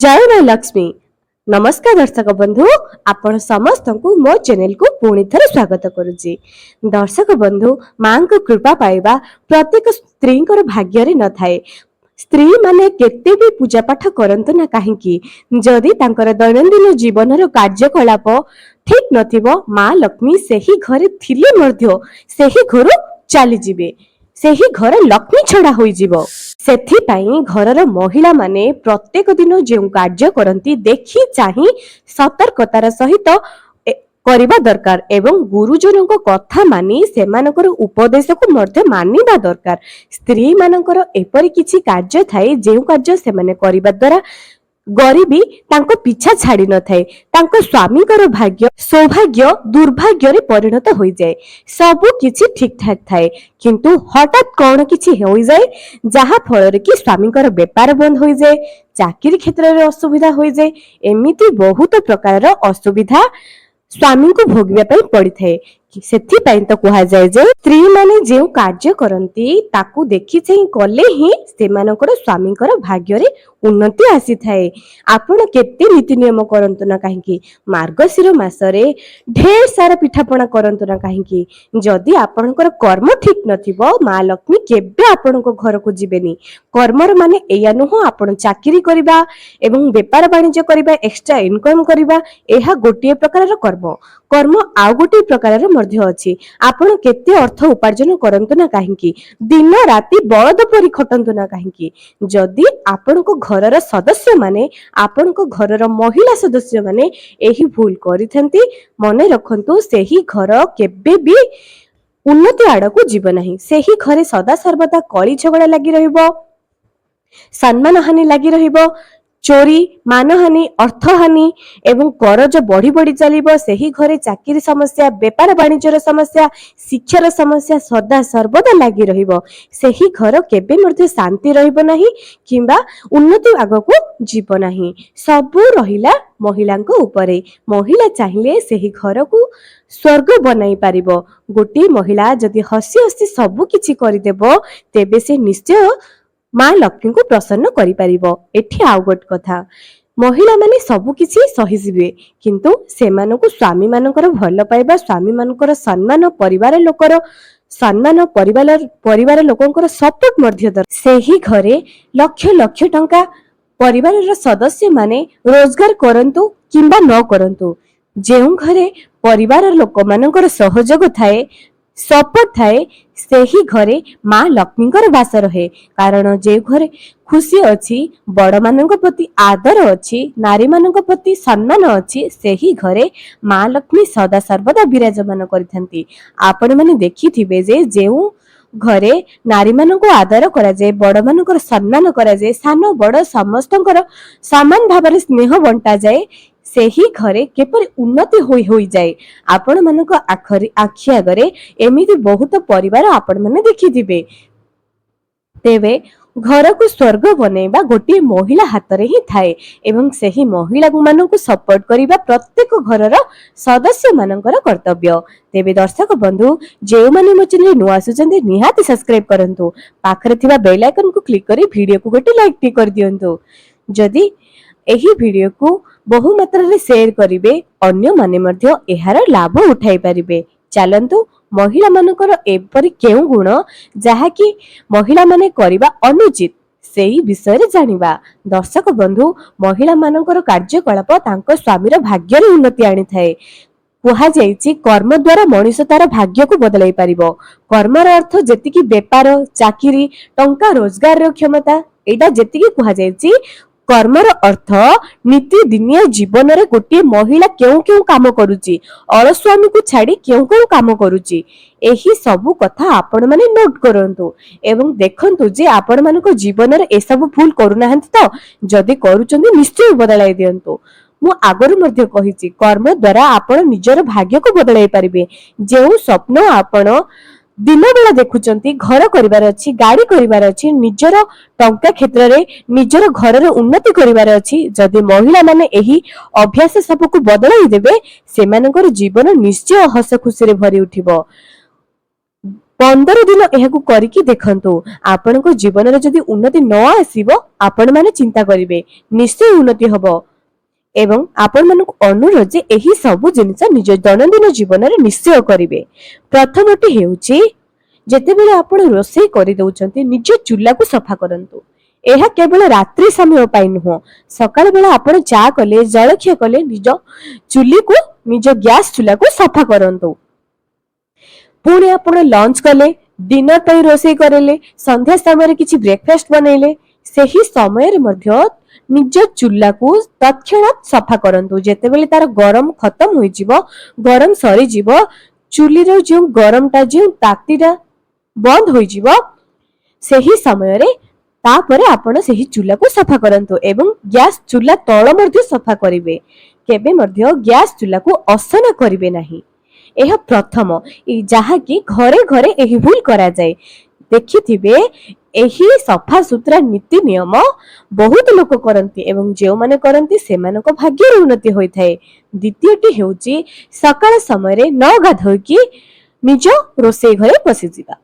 जय मां लक्ष्मी। नमस्कार दर्शक बंधु, आपण समस्त को मो चैनल को पुणी थर स्वागत करुची। दर्शक बंधु, मां को कृपा पाइबा प्रत्येक स्त्री भाग्य रे न थाए। स्त्री माने केते भी पूजा पाठ करंतु ना काहेकि जदि तांकर दैनंदिन जीवन रो कार्यकलाप ठीक नथिबो, मां लक्ष्मी सेही घरे थिले मध्य सेही घर चली जिवे, सेही घर लक्ष्मी छड़ा होई जिवो। सेथिपाई घरर महिला माने प्रत्येक दिन जो कार्य करती देखी चाही सतर्कतार सहित करबा दरकार एवं गुरुजन कथा मानी सेमानकर उपदेश को मध्य मानिबा दरकार। स्त्री मानकर एपरि किछि कार्य थाए जे कार्य सेमाने करबा द्वारा गरीबी तांको पीछा छाड़ी न थाए, तांको स्वामी कर भाग्य सौभाग्य दुर्भाग्य रे परिणत होई जाए। सबु किछि ठीक ठाक थाए किंतु हठात कौन किछि होई जाए जहा फल रे कि स्वामी कर व्यापार बंद होई जाए, चाकरी क्षेत्र रे असुविधा होई जाए। एमिति बहुत प्रकार असुविधा स्वामी को भोगवा पई पड़ी थाए। सेथिपाई तो कहा जाए जे स्त्री माने जे कार्य करती ताकू देखि चाहिँ कले ही सेमानकर स्वामीकर भाग्य रे उन्नति आसी थाए। आपण केते नीति नियम करंतु ना काहेकि मार्गशीर मासरे ढेर सारा पिठापଣା करंतु ना काहेकि जदि आपणकर कर्म ठीक नथिबो मां लक्ष्मी केबे आपणको घर को जिबेनी। कर्मर माने एया नुह आपण चाकरी करिबा एवं व्यापार वाणिज्य करिबा, एक्स्ट्रा इनकम करिबा, एहा गोटिए प्रकारर कर्म। कर्म आउ गोटे प्रकार मध्य अछि। आपण केते अर्थ उपार्जन करंतु ना काहेकि दिन राति बळद परि खटंतु ना काहेकि जदि आपणको घरर सदस्य माने आपणको घरर महिला सदस्य माने एही भूल करिथंती मने रखंतु सेही घर केबे भी उन्नति आड़को जीव नाही। सेही घरे सदा सर्वदा कली झगड़ा लगी रहिबो, सम्मान हानि लगी रहिबो, चोरी मानहानि अर्थहानि एवं करज बढ़ी बढ़ी चलिबो। सेही घरे चाकरी समस्या, व्यापार वाणिज्यर समस्या, शिक्षार समस्या सदा सर्वदा लगी रहिबो। सेही घर केबे मध्ये शांति रहिबो नाही किंबा उन्नति आगको जीव नाही। सबु रहिला महिलांको उपरे। महिला चाहिले सेही घर को स्वर्ग बनाई पारिबो। गोटी महिला जदि हसी हसी सबु किछि करि देबो तेबे से निश्चय मां लक्ष्मी को प्रसन्न करि पारिबो। एठी आउ गोट कथा, महिला माने सबु किछि सहिजिबे किंतु सेमानकु स्वामी मानकर भल पाइबा, स्वामी मानकर सम्मान, परिवार लोकर सम्मान, परिवार लोकंकर सपोर्ट मध्य दर। सेही घरे लक्ष लक्ष टंका परिवार सदस्य माने रोजगार करंतु किंबा न करंतु, जेउ घरे परिवार लोक मानकर सहयोग थाए, सपोर्ट थाए, सेही घरे मां लक्ष्मीकर वास रहे। कारण जे घरे खुशी अछि, बड़ मानक प्रति आदर अछि, नारी मानक प्रति सम्मान अछि, सेही घरे मां लक्ष्मी सदा सर्वदा विराजमान करिथंती। आपण माने देखिथिबे जे जेउ घरे नारी मानक आदर करा जाए, बड़ मानकर सम्मान करा जाए, सान बड़ समस्तंकर समान भाବରେ स्नेह बंटा जाए, सेही घरे केपरि उन्नति होई जाए। आपण मानक आखि आगरे एमिति बहुत परिवार आपण माने देखिथिबे। तेबे घर को स्वर्ग बनैबा गोटे महिला हाथ रे ही थाए एवं सेही महिला मानक सपोर्ट करिबा प्रत्येक घरर सदस्य मानकर कर्तव्य। तेबे दर्शक बंधु, जे माने मो चैनल नुआ आसुचंदी निहाती सब्सक्राइब करंतु, पाखरे थिबा बेल आइकन को क्लिक करी वीडियो को गोटे लाइक टी कर दियंतु। जदि एही वीडियो को बहु मात्रा रे शेयर करिवे अन्य माने मध्य एहार लाभ उठाई परिबे। चलंतु महिला मानकर एपरि केउ गुण जहा कि महिला माने करिबा अनुचित सेही विषय रे जानिबा। दर्शक बंधु, महिला मानकर कार्यकलाप तांको स्वामीर भाग्य रे उन्नति आनी थाए। कुहा जाइछि कर्म द्वारा मनुष्य तार भाग्य को बदलाई पारिबो। कर्मर अर्थ जेतिकी व्यापार, चाकरी, टंका रोजगार रो क्षमता, एटा जेतिकी कुहा जाइछि कर्मर अर्थ नीति दिनिया जीवन रे गोटे महिला केउ केउ काम करूची, अलस्वामी को छाड़ी केउ केउ काम करूची, एही सबु कथा आपण माने नोट करंतु एवं देखंतु जे आपण मानको जीवन रे ए सब भूल करू नाहंती तो जदि करूचंदी निश्चय बदलाई दियंतु। मु आगरु मध्ये कहिछि कर्म द्वारा आपण निजर भाग्य को बदलाई पारिबे। जेउ स्वप्न आपण दिन बेला देखुचंती घर करिवार अछि, गाड़ी करिवार अछि, निजर टंका क्षेत्र रे निजर घर रे उन्नति करिवार अछि, जदि महिला माने एही अभ्यास सब को बदलाई देबे सेमानकर जीवन निश्चय हस खुशी रे भरी उठिबो। 15 दिन एहाकु करिकी देखंतु आपनको जीवन रे जदि उन्नति न आसीबो आपण माने चिंता करिवे निश्चय उन्नति हबो एवं आपण मानक अनुरोध जे एही सब जिनिस निज दैनंदिन जीवन रे निश्चय करिवे। प्रथमटी हेउची जेतेबेले आपण रोषेई करि दउचंती निज चूल्हा को सफा करंतु। एहा केवल रात्रि समय पाई नुह सकाळ बेला आपण चा कले जलखिया कले निज चुल्ली को निज गैस चूल्हा को सफा करंतु। पुणी आपण लंच कले डिनर पर रोषेई करले संध्या समय किछि ब्रेकफास्ट बनैले सेही समय मध्य निज चूल्हा को तत्क्षणात सफा करंतु। जेतेबेले तार गरम खत्म होई जिवो गरम सरी जिवो चुल्ली रो जो गरमटा जो तातीटा बंद होई जिवो सेही समय रे तापरे आपण सेही चूल्हा को सफा करंतु एवं गैस चूल्हा तळ मध्य सफा करिवे। केबे मध्य गैस चूल्हा को असना करिवे नाही। एहा प्रथम जहा कि घरे घरे एही भूल करा जाए। देखिथिबे एही सफा सुतरा नीति नियम बहुत लोक करंती एवं जेउ माने करंती सेमानक भाग्य उन्नति होई थाए। द्वितीयटी हेउची सकाळ समय रे न गाधोई कि निज रोषेई घरे पसि जिबा।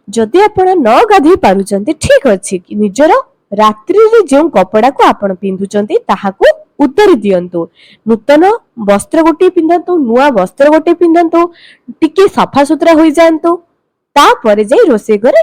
जदि आपण न गाधोई पारुचंती ठीक अछि कि निजर रात्रि रे जो कपड़ा को आपण पिंधुचंती ताहाकू उतरी दियंतु। नूतन वस्त्र गोटे पिंधंतु नुआ वस्त्र गोटे पिंधंतु टिके सफा सुतरा होई जांतु तापरे जाई रोषेई घरे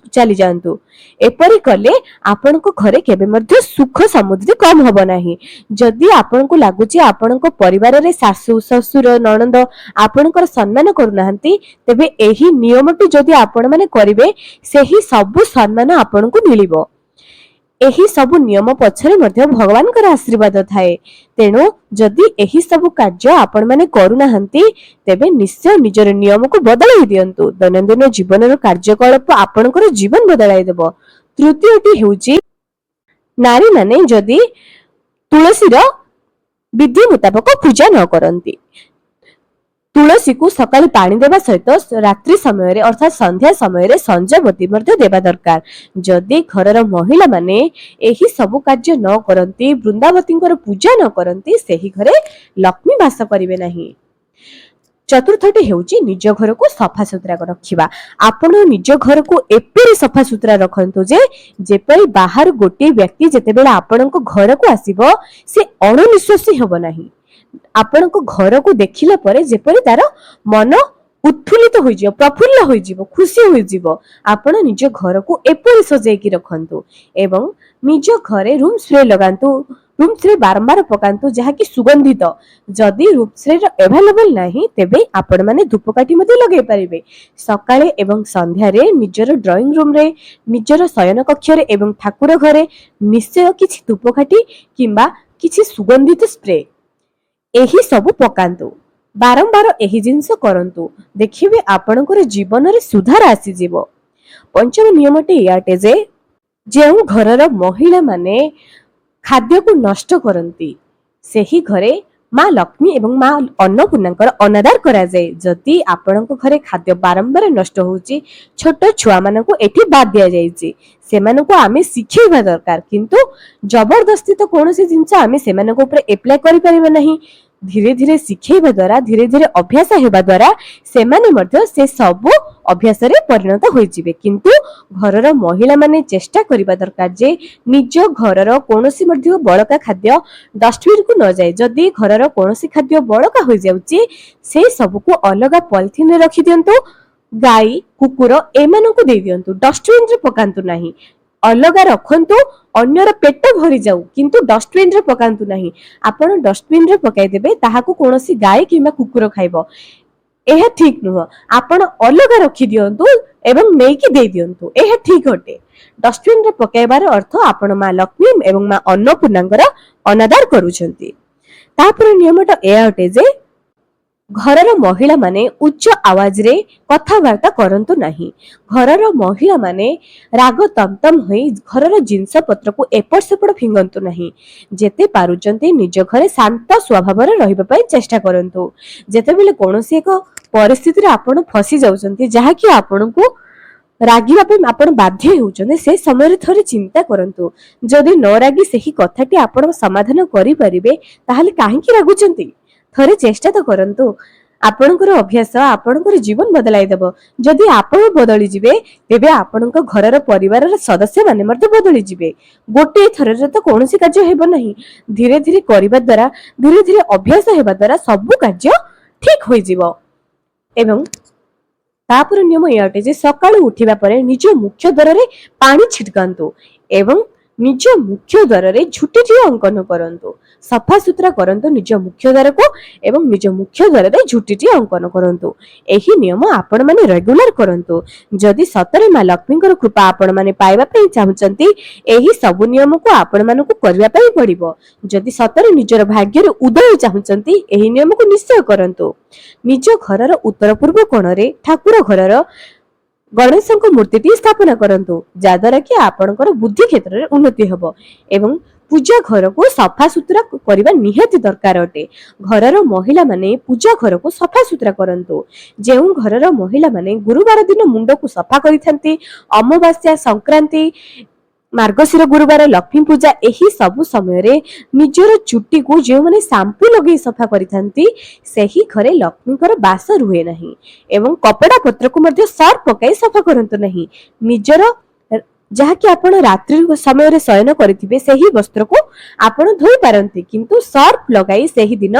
चली जांतु। एपरि कले आपनको घरे केबे मध्ये सुख समृद्धि कम हबो नाही। जदि आपनको लागुची आपनको परिवार रे सासु ससुर ननंद आपनकर सम्मान करूनाहंती तेबे एही नियमटी जदि आपण माने करिवे सेही सब सम्मान आपनको मिलिबो। एही सब नियम पछरे मध्ये भगवानकर आशीर्वाद थाए। तेणु जदि एही सब कार्य आपण माने करूनाहंती तेबे निश्चय निजर नियम को बदलाई दियंतु। दैनंदिन जीवन कार्यकलाप आपणकर जीवन बदलाई देबो। तृतीयटी हेउची नारी माने जदि तुलसीर विधि मुताबक पूजा न करंती तुलसी को सकाल पानी देवा सहित रात्रि समय रे अर्थात संध्या समय रे संजयवती मध्ये देवा दरकार। जदि घरर महिला माने एही सब कार्य न करंती वृंदावतींकर पूजा न करंती सेही घरे लक्ष्मी वास करिवे नाही। चतुर्थटी हेउची निज घर को सफा सुतरा रखिबा। आपण निज घर को एपरि सफा सुतरा रखंतु जे जेपरि बाहर गोटे व्यक्ति जेतेबेला आपणक घर को आसीबो से अणनिश्वासी होबो नाही। आपणक घर को देखिला परे जेपरि तार मन उत्फुल्लित होई जिवो प्रफुल्ल होई जिवो खुशी होई जिवो। आपण निज घर को एपरि सजाई कि रखंतु एवं निज घरे रूम स्प्रे लगांतु। रूम स्प्रे बारंबार पकांतु जहा कि सुगंधित। जदि रूम स्प्रे अवेलेबल नाही तेबे आपण माने धूपकाठी मध्ये लगे परिबे। सकाळे एवं संध्या रे निजर ड्राइंग रूम रे निजर शयन कक्ष रे एवं ठाकुर घरे निश्चय किछि धूपकाठी किंबा किछि सुगंधित स्प्रे एही सब पकांतु। बारंबार एही जिंस करंतु देखिबे आपणकर जीवन रे सुधार आसी जिवो। पंचम नियमटी याटे जे जेउ घरर महिला माने खाद्य को नष्ट करंती सेही घरे माँ लक्ष्मी एवं माँ अन्नपूर्णांकर अनादर करा जाए। जदि आपणक घरे खाद्य बारंबार नष्ट होउची छोट छुआ मानकु एठी बाद दिया जाईची सेमानकु आमे शिखेइबा दरकार। किंतु जबरदस्ती तो कोनोसी जिंस आमे सेमानक ऊपर एप्लाई करि परिबा नाही। धीरे धीरे शिखेइबा द्वारा धीरे धीरे अभ्यास हेबा द्वारा सेमाने मध्ये से सब अभ्यास रे परिणत होई जिवे। किंतु घरर महिला माने चेष्टा करिबा दरकार जे निज घरर कोनोसी मध्ये बळका खाद्य डस्टबिन को न जाय। जदि घरर कोनोसी खाद्य बळका होई जाउची से सब को अलगा पॉलिथिन रे रखि दियंतु। गाई कुकुर एमानकु दे दियंतु डस्टबिन रे पकांतु नाही। अलगा रखंतु अन्यर पेट भरी जाऊ किंतु डस्टबिन रे पकांतु नाही। आपण डस्टबिन रे पकाई देबे ताहाकु कोनोसी गाय किंबा कुकुर खाइबो एहा ठीक नुह। आपण अलगा रखि दियंतु एवं नेकी दे दियंतु एहा ठीक हटे। डस्टबिन रे पकाइबार अर्थ आपण माँ लक्ष्मी एवं माँ अन्नपूर्णांकर अनादर करूछंती। तापर नियमटा एहा हटे जे घरर महिला माने उच्च आवाज रे कथावार्ता करंतु नाही। घरर महिला माने राग तमतम होई घरर जिंस पत्र को एपट सेपट फिंगंतु नाही। जेते पारुचंती निज घरे शांत स्वभाव रे रहिबा पई चेष्टा करंतु। जेतेबेले कोनोसी एक परिस्थिति रे आपण फसी जाउचंती जहा कि आपनकु रागिबा पे आपण बाध्य होउचंती से समय रे थोड़ी चिंता करंतु। जदि न रागी सही कथाटी आपण समाधान करि परिबे ताहाले काहे कि रागुचंती थोड़े चेष्टा तो करंतु। ଆପଣଙ୍କର ଅଭ୍ୟାସ ଆପଣଙ୍କର ଜୀବନ ବଦଳାଇ ଦେବ। ଯଦି ଆପଣ ବଦଳି ଯିବେ ତେବେ ଆପଣଙ୍କ ଘରର ପରିବାରର ସଦସ୍ୟମାନେ ମଧ୍ୟ ବଦଳି ଯିବେ। ଗୋଟିଏ ଥରରେ ତ କୌଣସି କାର୍ଯ୍ୟ ହେବ ନାହିଁ। ଧୀରେ ଧୀରେ କରିବା ଦ୍ୱାରା, ଧୀରେ ଧୀରେ ଅଭ୍ୟାସ ହେବା ଦ୍ୱାରା ସବୁ କାର୍ଯ୍ୟ ଠିକ ହୋଇଯିବ। ଏବଂ ତାପରେ ନିୟମ ଏଇଆ ଅଟେ ଯେ ସକାଳୁ ଉଠିବା ପରେ ନିଜ ମୁଖ୍ୟ ଦ୍ୱାରରେ ପାଣି ଛିଟକାନ୍ତୁ ଏବଂ ନିଜ ମୁଖ୍ୟ ଦ୍ୱାରରେ ଝୁଟିଟିଏ ଅଙ୍କନ କରନ୍ତୁ। ସଫାସୁତୁରା କରନ୍ତୁ ନିଜ ମୁଖ୍ୟ ଦ୍ୱାରକୁ ଏବଂ ନିଜ ମୁଖ୍ୟ ଦ୍ୱାରରେ ଝୁଟିଟିଏ ଅଙ୍କନ କରନ୍ତୁ। ଏହି ନିୟମ ଆପଣମାନେ ରେଗୁଲାର କରନ୍ତୁ। ଯଦି ସତରେ ମା ଲକ୍ଷ୍ମୀଙ୍କର କୃପା ଆପଣମାନେ ପାଇବା ପାଇଁ ଚାହୁଁଛନ୍ତି, ଏହି ସବୁ ନିୟମକୁ ଆପଣମାନଙ୍କୁ କରିବା ପାଇଁ ପଡ଼ିବ। ଯଦି ସତରେ ନିଜର ଭାଗ୍ୟର ଉଦୟ ଚାହୁଁଛନ୍ତି, ଏହି ନିୟମକୁ ନିଶ୍ଚୟ କରନ୍ତୁ। ନିଜ ଘରର ଉତ୍ତର ପୂର୍ବ କୋଣରେ ଠାକୁର ଘରର ଗଣେଶଙ୍କ ମୂର୍ତ୍ତିଟି ସ୍ଥାପନା କରନ୍ତୁ, ଯାଦ୍ୱାରା କି ଆପଣଙ୍କର ବୁଦ୍ଧି କ୍ଷେତ୍ରରେ ଉନ୍ନତି ହେବ। ଏବଂ ପୂଜା ଘରକୁ ସଫାସୁତୁରା କରିବା ନିହାତି ଦରକାର ଅଟେ। ଘରର ମହିଳାମାନେ ପୂଜା ଘରକୁ ସଫାସୁତୁରା କରନ୍ତୁ। ଯେଉଁ ଘରର ମହିଳାମାନେ ଗୁରୁବାର ଦିନ ମୁଣ୍ଡକୁ ସଫା କରିଥାନ୍ତି, ଅମାବାସ୍ୟା, ସଂକ୍ରାନ୍ତି, ମାର୍ଗଶିର ଗୁରୁବାର, ଲକ୍ଷ୍ମୀ ପୂଜା, ଏହି ସବୁ ସମୟରେ ନିଜର ଚୁଟିକୁ ଯେଉଁମାନେ ସାମ୍ପୁ ଲଗେଇ ସଫା କରିଥାନ୍ତି, ସେହି ଘରେ ଲକ୍ଷ୍ମୀଙ୍କର ବାସ ରୁହେ ନାହିଁ। ଏବଂ କପଡ଼ା ପତ୍ରକୁ ମଧ୍ୟ ସର୍ଫ ପକାଇ ସଫା କରନ୍ତୁ ନାହିଁ। ନିଜର ଯାହାକି ଆପଣ ରାତ୍ରି ସମୟରେ ଶୟନ କରିଥିବେ ସେହି ବସ୍ତ୍ରକୁ ଆପଣ ଧୋଇ ପାରନ୍ତି, କିନ୍ତୁ ସର୍ଫ ଲଗାଇ ସେହି ଦିନ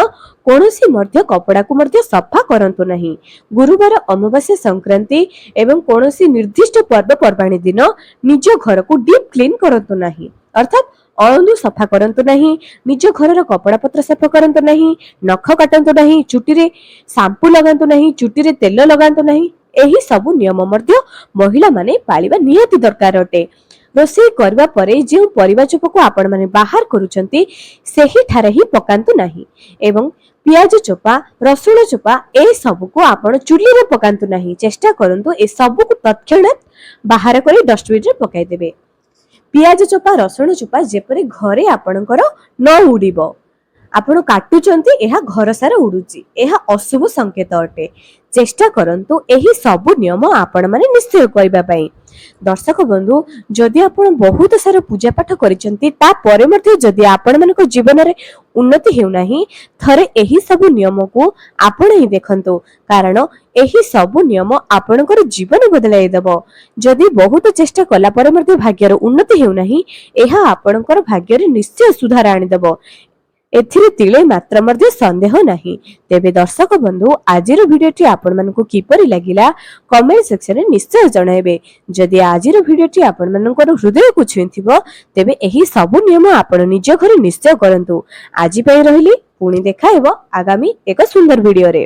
କୌଣସି ମଧ୍ୟ କପଡ଼ାକୁ ମଧ୍ୟ ସଫା କରନ୍ତୁ ନାହିଁ। ଗୁରୁବାର, ଅମାବାସ୍ୟା, ସଂକ୍ରାନ୍ତି ଏବଂ କୌଣସି ନିର୍ଦ୍ଦିଷ୍ଟ ପର୍ବପର୍ବାଣୀ ଦିନ ନିଜ ଘରକୁ ଡିପ୍ କ୍ଲିନ୍ କରନ୍ତୁ ନାହିଁ, ଅର୍ଥାତ୍ ଅଳନ୍ଧୁ ସଫା କରନ୍ତୁ ନାହିଁ, ନିଜ ଘରର କପଡ଼ା ପତ୍ର ସଫା କରନ୍ତୁ ନାହିଁ, ନଖ କାଟନ୍ତୁ ନାହିଁ, ଚୁଟିରେ ସାମ୍ପୁ ଲଗାନ୍ତୁ ନାହିଁ, ଚୁଟିରେ ତେଲ ଲଗାନ୍ତୁ ନାହିଁ। ଏହି ସବୁ ନିୟମ ମଧ୍ୟ ମହିଳାମାନେ ପାଳିବା ନିହାତି ଦରକାର ଅଟେ। ରୋଷେଇ କରିବା ପରେ ଯେଉଁ ପରିବା ଚୋପାକୁ ଆପଣମାନେ ବାହାର କରୁଛନ୍ତି, ସେହିଠାରେ ହିଁ ପକାନ୍ତୁ ନାହିଁ। ଏବଂ ପିଆଜ ଚୋପା, ରସୁଣ ଚୋପା ଏସବୁକୁ ଆପଣ ଚୁଲିରେ ପକାନ୍ତୁ ନାହିଁ। ଚେଷ୍ଟା କରନ୍ତୁ ଏସବୁକୁ ତତ୍କ୍ଷଣାତ୍ ବାହାର କରି ଡଷ୍ଟବିନରେ ପକାଇଦେବେ। ପିଆଜ ଚୋପା, ରସୁଣ ଚୋପା ଯେପରି ଘରେ ଆପଣଙ୍କର ନ ଉଡ଼ିବ। ଆପଣ କାଟୁଛନ୍ତି, ଏହା ଘର ସାରା ଉଡୁଛି, ଏହା ଅଶୁଭ ସଂକେତ ଅଟେ। ଚେଷ୍ଟା କରନ୍ତୁ ଏହି ସବୁ ନିୟମ ଆପଣମାନେ ନିଶ୍ଚୟ କରିବା ପାଇଁ। ଦର୍ଶକ ବନ୍ଧୁ, ଯଦି ଆପଣ ବହୁତ ସାରା ପୂଜା ପାଠ କରିଛନ୍ତି, ତାପରେ ମଧ୍ୟ ଯଦି ଆପଣମାନଙ୍କ ଜୀବନରେ ଉନ୍ନତି ହେଉନାହିଁ, ଥରେ ଏହି ସବୁ ନିୟମକୁ ଆପଣେଇ ଦେଖନ୍ତୁ, କାରଣ ଏହି ସବୁ ନିୟମ ଆପଣଙ୍କର ଜୀବନ ବଦଳାଇ ଦେବ। ଯଦି ବହୁତ ଚେଷ୍ଟା କଲା ପରେ ମଧ୍ୟ ଭାଗ୍ୟର ଉନ୍ନତି ହେଉନାହିଁ, ଏହା ଆପଣଙ୍କର ଭାଗ୍ୟରେ ନିଶ୍ଚୟ ସୁଧାର ଆଣିଦେବ। ଏଥିରେ ତିଳେ ମାତ୍ର ମଧ୍ୟ ସନ୍ଦେହ ନାହିଁ। ତେବେ ଦର୍ଶକ ବନ୍ଧୁ, ଆଜିର ଭିଡିଓଟି ଆପଣମାନଙ୍କୁ କିପରି ଲାଗିଲା କମେଣ୍ଟ ସେକ୍ସନରେ ନିଶ୍ଚୟ ଜଣାଇବେ। ଯଦି ଆଜିର ଭିଡିଓଟି ଆପଣମାନଙ୍କର ହୃଦୟକୁ ଛୁଇଁଥିବ, ତେବେ ଏହି ସବୁ ନିୟମ ଆପଣ ନିଜ ଘରେ ନିଶ୍ଚୟ କରନ୍ତୁ। ଆଜି ପାଇଁ ରହିଲି, ପୁଣି ଦେଖା ହେବ ଆଗାମୀ ଏକ ସୁନ୍ଦର ଭିଡିଓରେ।